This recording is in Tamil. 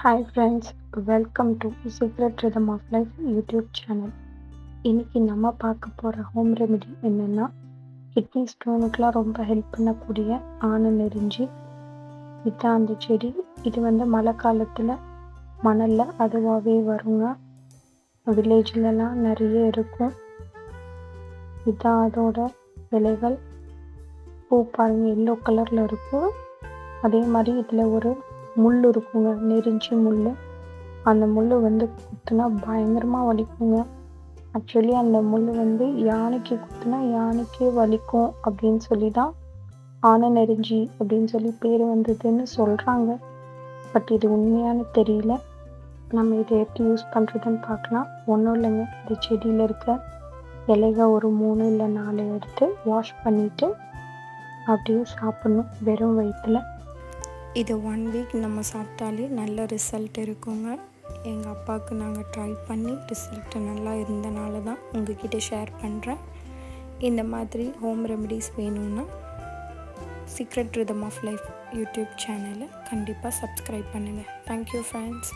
Hi friends, welcome to Secret Rhythm of Life YouTube channel. இன்னைக்கு நம்ம பார்க்க போகிற ஹோம் ரெமெடி என்னென்னா, கிட்னி ஸ்டோனுக்கெலாம் ரொம்ப ஹெல்ப் பண்ணக்கூடிய ஆனநெரிஞ்சி. இதுதான் அந்த செடி. இது மழை காலத்தில் மணலில் அதுவாகவே வருங்க. வில்லேஜ்லலாம் நிறைய இருக்கும். இதுதான் அதோட இலைகள். பூ பாருங்க, எல்லோ கலரில் இருக்கும். அதே மாதிரி இதில் ஒரு முள் இருக்குங்க, நெரிஞ்சி முள். அந்த முள் குத்துனா பயங்கரமாக வலிக்குங்க. ஆக்சுவலி அந்த முள் யானைக்கு குத்துனா யானைக்கே வலிக்கும் அப்படின்னு சொல்லி தான் ஆனநெரிஞ்சி அப்படின்னு சொல்லி பேர் வந்ததுன்னு சொல்கிறாங்க. பட் இது உண்மையானு தெரியல. நம்ம இதை எப்படி யூஸ் பண்ணுறதுன்னு பார்க்கலாம். ஒன்றும் இல்லைங்க, இந்த செடியில் இருக்க இலைகள் ஒரு 3 இல்லை 4 எடுத்து வாஷ் பண்ணிவிட்டு அப்படியே சாப்பிட்ணும் வெறும் வயிற்றில். இது 1 வீக் நம்ம சாப்பிட்டாலே நல்ல ரிசல்ட் இருக்குங்க. எங்கள் அப்பாவுக்கு நாங்கள் ட்ரை பண்ணி ரிசல்ட்டு நல்லா இருந்தனால தான் உங்ககிட்ட ஷேர் பண்ணுறேன். இந்த மாதிரி ஹோம் ரெமெடிஸ் வேணும்னா Secret Rhythm of Life YouTube சேனலை கண்டிப்பாக சப்ஸ்கிரைப் பண்ணுங்கள். Thank you friends.